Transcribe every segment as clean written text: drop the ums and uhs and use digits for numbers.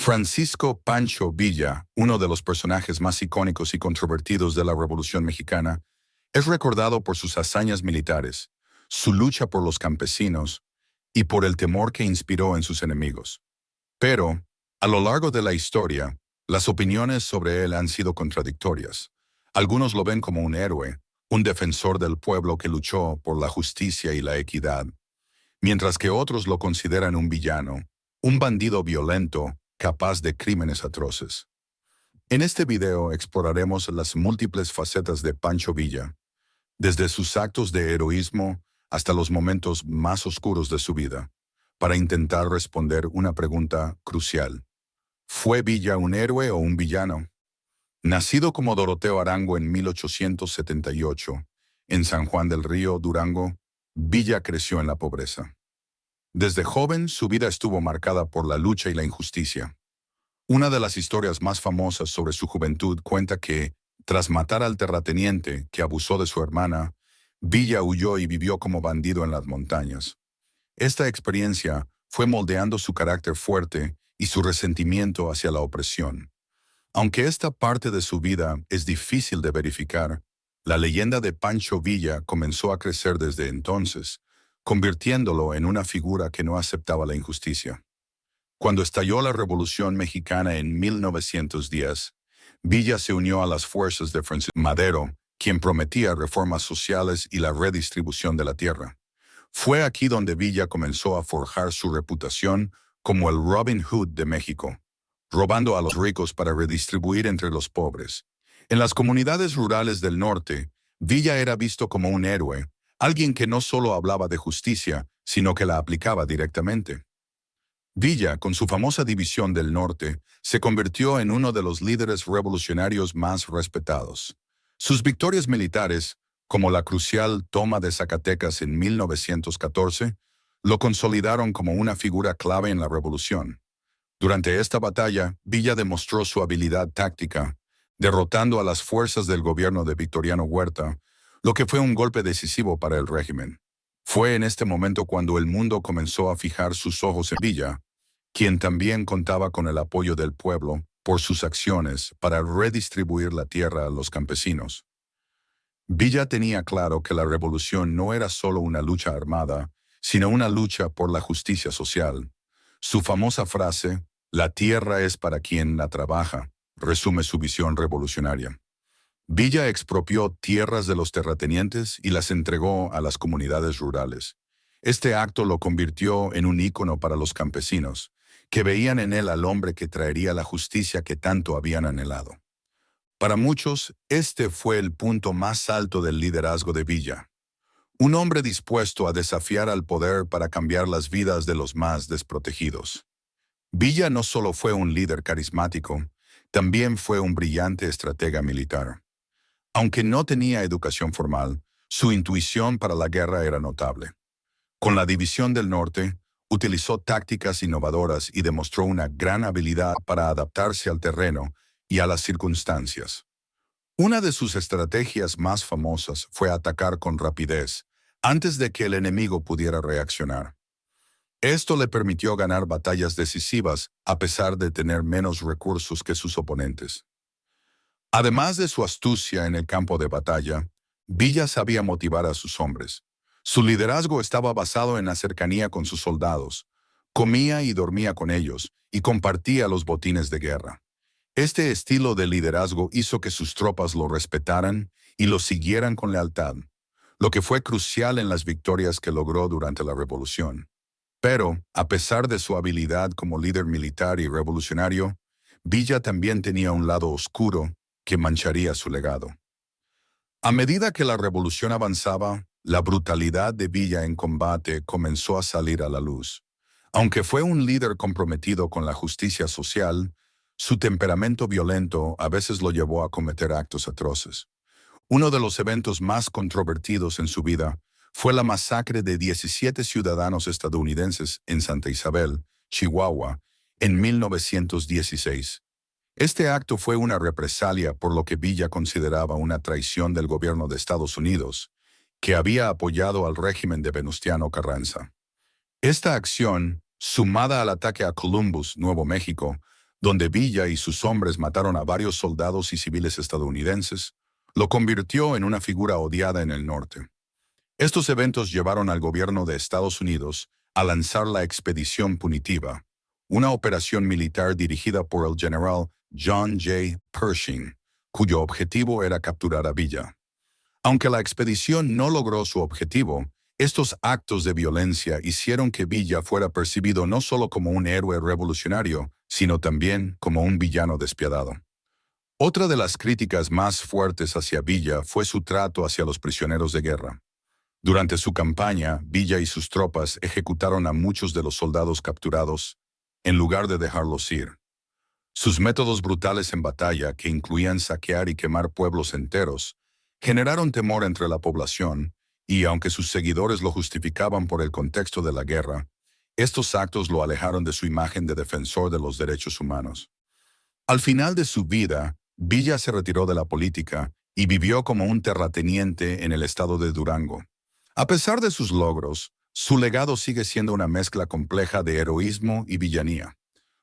Francisco Pancho Villa, uno de los personajes más icónicos y controvertidos de la Revolución Mexicana, es recordado por sus hazañas militares, su lucha por los campesinos y por el temor que inspiró en sus enemigos. Pero, a lo largo de la historia, las opiniones sobre él han sido contradictorias. Algunos lo ven como un héroe, un defensor del pueblo que luchó por la justicia y la equidad, mientras que otros lo consideran un villano, un bandido violento, capaz de crímenes atroces. En este video exploraremos las múltiples facetas de Pancho Villa, desde sus actos de heroísmo hasta los momentos más oscuros de su vida, para intentar responder una pregunta crucial. ¿Fue Villa un héroe o un villano? Nacido como Doroteo Arango en 1878, en San Juan del Río, Durango, Villa creció en la pobreza. Desde joven, su vida estuvo marcada por la lucha y la injusticia. Una de las historias más famosas sobre su juventud cuenta que, tras matar al terrateniente que abusó de su hermana, Villa huyó y vivió como bandido en las montañas. Esta experiencia fue moldeando su carácter fuerte y su resentimiento hacia la opresión. Aunque esta parte de su vida es difícil de verificar, la leyenda de Pancho Villa comenzó a crecer desde entonces, convirtiéndolo en una figura que no aceptaba la injusticia. Cuando estalló la Revolución Mexicana en 1910, Villa se unió a las fuerzas de Francisco Madero, quien prometía reformas sociales y la redistribución de la tierra. Fue aquí donde Villa comenzó a forjar su reputación como el Robin Hood de México, robando a los ricos para redistribuir entre los pobres. En las comunidades rurales del norte, Villa era visto como un héroe, alguien que no solo hablaba de justicia, sino que la aplicaba directamente. Villa, con su famosa División del Norte, se convirtió en uno de los líderes revolucionarios más respetados. Sus victorias militares, como la crucial toma de Zacatecas en 1914, lo consolidaron como una figura clave en la revolución. Durante esta batalla, Villa demostró su habilidad táctica, derrotando a las fuerzas del gobierno de Victoriano Huerta, lo que fue un golpe decisivo para el régimen. Fue en este momento cuando el mundo comenzó a fijar sus ojos en Villa, quien también contaba con el apoyo del pueblo por sus acciones para redistribuir la tierra a los campesinos. Villa tenía claro que la revolución no era solo una lucha armada, sino una lucha por la justicia social. Su famosa frase, "La tierra es para quien la trabaja", resume su visión revolucionaria. Villa expropió tierras de los terratenientes y las entregó a las comunidades rurales. Este acto lo convirtió en un ícono para los campesinos, que veían en él al hombre que traería la justicia que tanto habían anhelado. Para muchos, este fue el punto más alto del liderazgo de Villa. Un hombre dispuesto a desafiar al poder para cambiar las vidas de los más desprotegidos. Villa no solo fue un líder carismático, también fue un brillante estratega militar. Aunque no tenía educación formal, su intuición para la guerra era notable. Con la División del Norte, utilizó tácticas innovadoras y demostró una gran habilidad para adaptarse al terreno y a las circunstancias. Una de sus estrategias más famosas fue atacar con rapidez, antes de que el enemigo pudiera reaccionar. Esto le permitió ganar batallas decisivas a pesar de tener menos recursos que sus oponentes. Además de su astucia en el campo de batalla, Villa sabía motivar a sus hombres. Su liderazgo estaba basado en la cercanía con sus soldados. Comía y dormía con ellos y compartía los botines de guerra. Este estilo de liderazgo hizo que sus tropas lo respetaran y lo siguieran con lealtad, lo que fue crucial en las victorias que logró durante la revolución. Pero, a pesar de su habilidad como líder militar y revolucionario, Villa también tenía un lado oscuro que mancharía su legado. A medida que la revolución avanzaba, la brutalidad de Villa en combate comenzó a salir a la luz. Aunque fue un líder comprometido con la justicia social, su temperamento violento a veces lo llevó a cometer actos atroces. Uno de los eventos más controvertidos en su vida fue la masacre de 17 ciudadanos estadounidenses en Santa Isabel, Chihuahua, en 1916. Este acto fue una represalia por lo que Villa consideraba una traición del gobierno de Estados Unidos, que había apoyado al régimen de Venustiano Carranza. Esta acción, sumada al ataque a Columbus, Nuevo México, donde Villa y sus hombres mataron a varios soldados y civiles estadounidenses, lo convirtió en una figura odiada en el norte. Estos eventos llevaron al gobierno de Estados Unidos a lanzar la Expedición Punitiva, una operación militar dirigida por el general John J. Pershing, cuyo objetivo era capturar a Villa. Aunque la expedición no logró su objetivo, estos actos de violencia hicieron que Villa fuera percibido no solo como un héroe revolucionario, sino también como un villano despiadado. Otra de las críticas más fuertes hacia Villa fue su trato hacia los prisioneros de guerra. Durante su campaña, Villa y sus tropas ejecutaron a muchos de los soldados capturados, en lugar de dejarlos ir. Sus métodos brutales en batalla, que incluían saquear y quemar pueblos enteros, generaron temor entre la población, y aunque sus seguidores lo justificaban por el contexto de la guerra, estos actos lo alejaron de su imagen de defensor de los derechos humanos. Al final de su vida, Villa se retiró de la política y vivió como un terrateniente en el estado de Durango. A pesar de sus logros, su legado sigue siendo una mezcla compleja de heroísmo y villanía.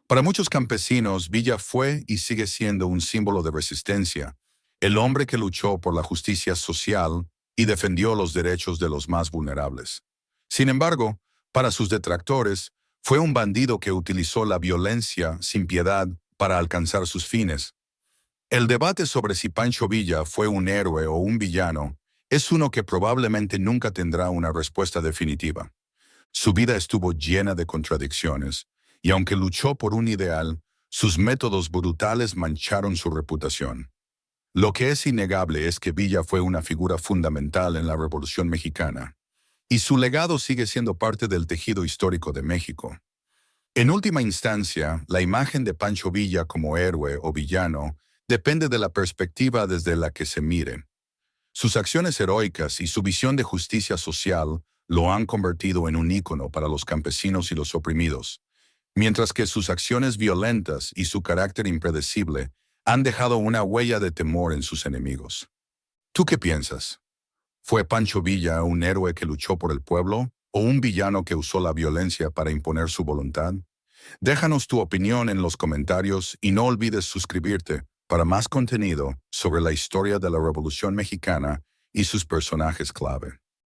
Para muchos campesinos, Villa fue y sigue siendo un símbolo de resistencia, el hombre que luchó por la justicia social y defendió los derechos de los más vulnerables. Sin embargo, para sus detractores, fue un bandido que utilizó la violencia sin piedad para alcanzar sus fines. El debate sobre si Pancho Villa fue un héroe o un villano es uno que probablemente nunca tendrá una respuesta definitiva. Su vida estuvo llena de contradicciones, y aunque luchó por un ideal, sus métodos brutales mancharon su reputación. Lo que es innegable es que Villa fue una figura fundamental en la Revolución Mexicana, y su legado sigue siendo parte del tejido histórico de México. En última instancia, la imagen de Pancho Villa como héroe o villano depende de la perspectiva desde la que se mire. Sus acciones heroicas y su visión de justicia social lo han convertido en un ícono para los campesinos y los oprimidos, mientras que sus acciones violentas y su carácter impredecible han dejado una huella de temor en sus enemigos. ¿Tú qué piensas? ¿Fue Pancho Villa un héroe que luchó por el pueblo o un villano que usó la violencia para imponer su voluntad? Déjanos tu opinión en los comentarios y no olvides suscribirte para más contenido sobre la historia de la Revolución Mexicana y sus personajes clave.